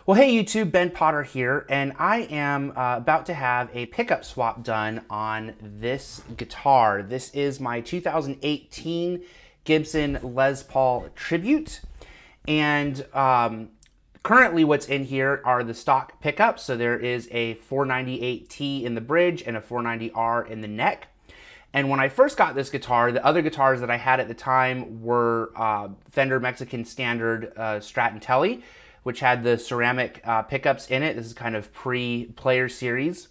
Well, hey YouTube, Ben Potter here, and I am about to have a pickup swap done on this guitar. This is my 2018 Gibson Les Paul Tribute, and currently what's in here are the stock pickups. So there is a 498T in the bridge and a 490R in the neck. And when I first got this guitar, the other guitars that I had at the time were Fender Mexican Standard Strat and Telly, which had the ceramic pickups in it. This is kind of pre-Player series.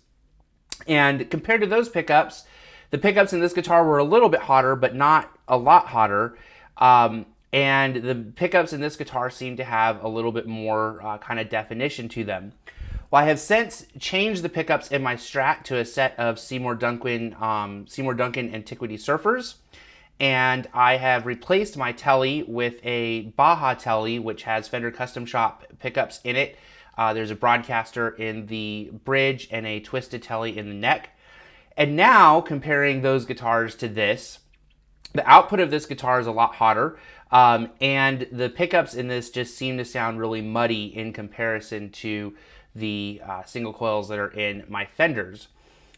And compared to those pickups, the pickups in this guitar were a little bit hotter, but not a lot hotter. And the pickups in this guitar seem to have a little bit more kind of definition to them. Well, I have since changed the pickups in my Strat to a set of Seymour Duncan Antiquity Surfers. And I have replaced my Telly with a Baja Telly, which has Fender Custom Shop pickups in it. There's a broadcaster in the bridge and a twisted Telly in the neck. And now, comparing those guitars to this, the output of this guitar is a lot hotter, and the pickups in this just seem to sound really muddy in comparison to the single coils that are in my Fenders.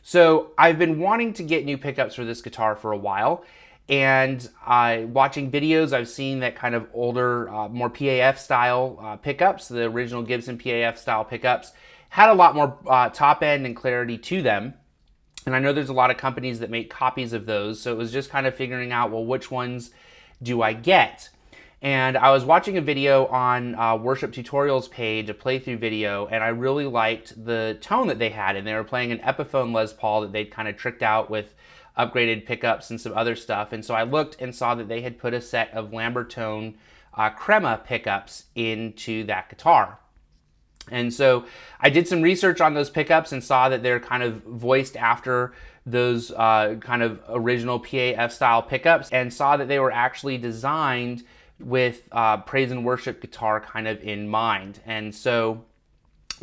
So I've been wanting to get new pickups for this guitar for a while, and watching videos, I've seen that kind of older, more PAF style pickups, the original Gibson PAF style pickups, had a lot more top end and clarity to them. And I know there's a lot of companies that make copies of those, so it was just kind of figuring out, well, which ones do I get? And I was watching a video on Worship Tutorials page, a playthrough video, and I really liked the tone that they had. And they were playing an Epiphone Les Paul that they'd kind of tricked out with upgraded pickups and some other stuff. And so I looked and saw that they had put a set of Lambertone Crema pickups into that guitar. And so I did some research on those pickups and saw that they're kind of voiced after those kind of original PAF style pickups, and saw that they were actually designed with praise and worship guitar kind of in mind. And so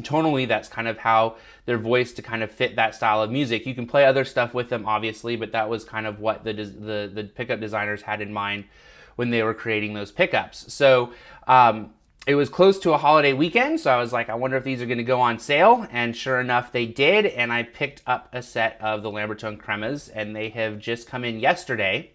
tonally, that's kind of how they're voiced to kind of fit that style of music. You can play other stuff with them, obviously, but that was kind of what the pickup designers had in mind when they were creating those pickups. So it was close to a holiday weekend, so I was like, I wonder if these are going to go on sale, and sure enough, they did, and I picked up a set of the Lambertone Cremas, and they have just come in yesterday,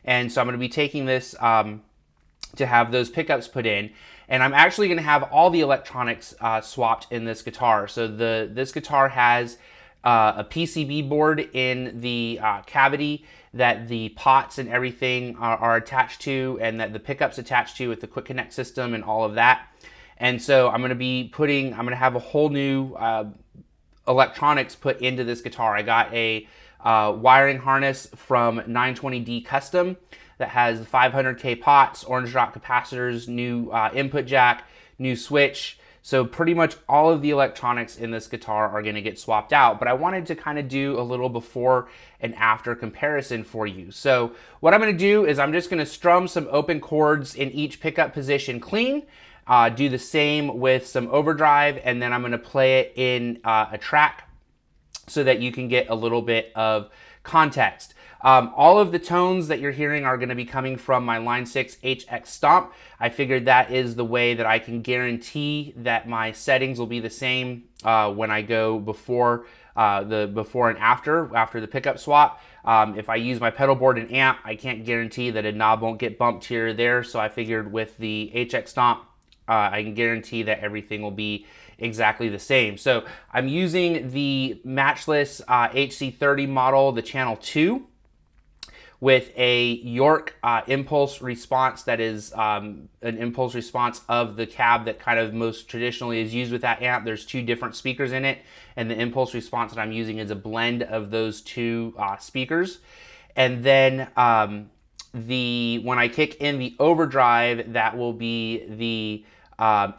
and so I'm going to be taking this to have those pickups put in. And I'm actually going to have all the electronics swapped in this guitar. So this guitar has a PCB board in the cavity that the pots and everything are attached to, and that the pickups attached to with the quick connect system and all of that. And so I'm going to have a whole new electronics put into this guitar. I got a wiring harness from 920D Custom that has 500K pots, orange drop capacitors, new input jack, new switch. So pretty much all of the electronics in this guitar are going to get swapped out, but I wanted to kind of do a little before and after comparison for you. So what I'm going to do is I'm just going to strum some open chords in each pickup position clean, do the same with some overdrive, and then I'm going to play it in a track so that you can get a little bit of context. All of the tones that you're hearing are going to be coming from my Line 6 HX Stomp. I figured that is the way that I can guarantee that my settings will be the same when I go before and after the pickup swap. If I use my pedal board and amp, I can't guarantee that a knob won't get bumped here or there, so I figured with the HX Stomp, I can guarantee that everything will be exactly the same. So I'm using the matchless HC30 model, the channel 2, with a York impulse response that is an impulse response of the cab that kind of most traditionally is used with that amp. There's two different speakers in it, and the impulse response that I'm using is a blend of those two speakers. And then when I kick in the overdrive, that will be the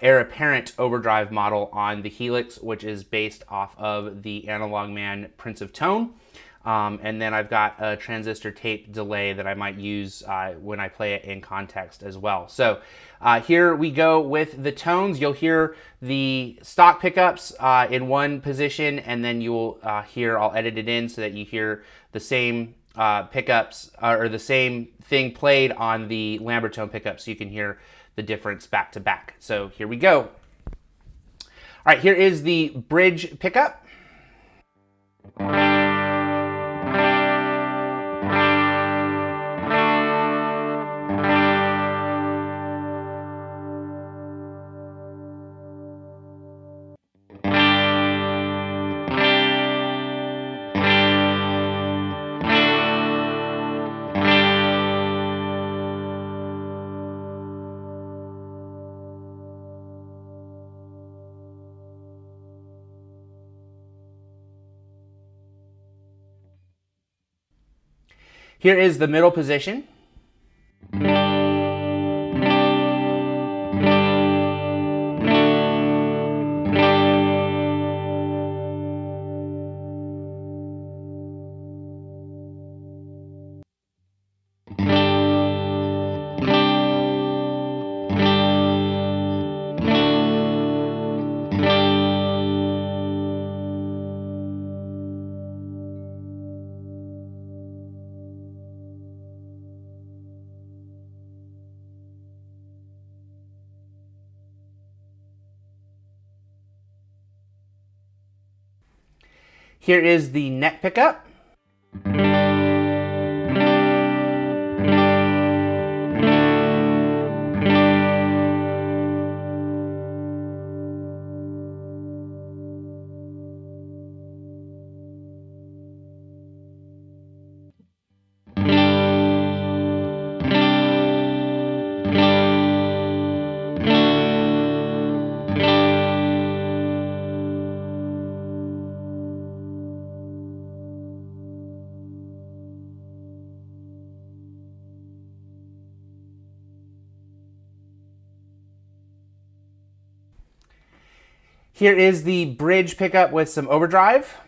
Heir Apparent overdrive model on the Helix, which is based off of the Analog Man Prince of Tone. And then I've got a transistor tape delay that I might use when I play it in context as well. So here we go with the tones. You'll hear the stock pickups in one position, and then you'll hear, I'll edit it in so that you hear the same pickups or the same thing played on the Lambertone pickups, so you can hear the difference back to back. So here we go. All right, here is the bridge pickup. Here is the middle position. Here is the neck pickup. Here is the bridge pickup with some overdrive.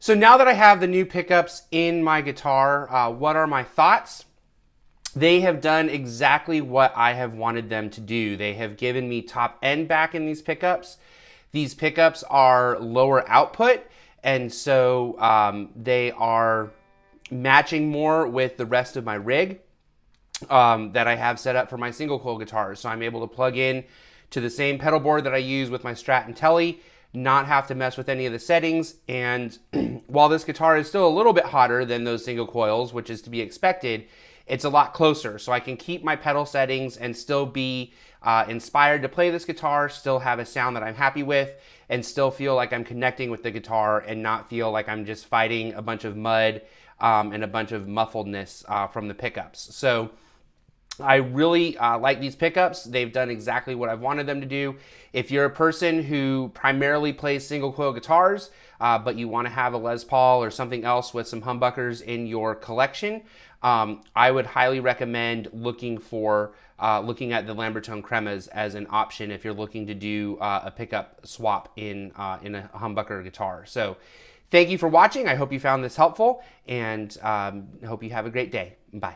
So now that I have the new pickups in my guitar, what are my thoughts? They have done exactly what I have wanted them to do. They have given me top end back in these pickups. These pickups are lower output, and so they are matching more with the rest of my rig that I have set up for my single coil guitars. So I'm able to plug in to the same pedal board that I use with my Strat and Telly, not have to mess with any of the settings. And while this guitar is still a little bit hotter than those single coils, which is to be expected, it's a lot closer. So I can keep my pedal settings and still be inspired to play this guitar, still have a sound that I'm happy with, and still feel like I'm connecting with the guitar and not feel like I'm just fighting a bunch of mud and a bunch of muffledness from the pickups. So I really like these pickups. They've done exactly what I've wanted them to do. If you're a person who primarily plays single coil guitars, but you want to have a Les Paul or something else with some humbuckers in your collection, I would highly recommend looking at the Lambertone Cremas as an option if you're looking to do a pickup swap in a humbucker guitar. So thank you for watching. I hope you found this helpful, and hope you have a great day. Bye.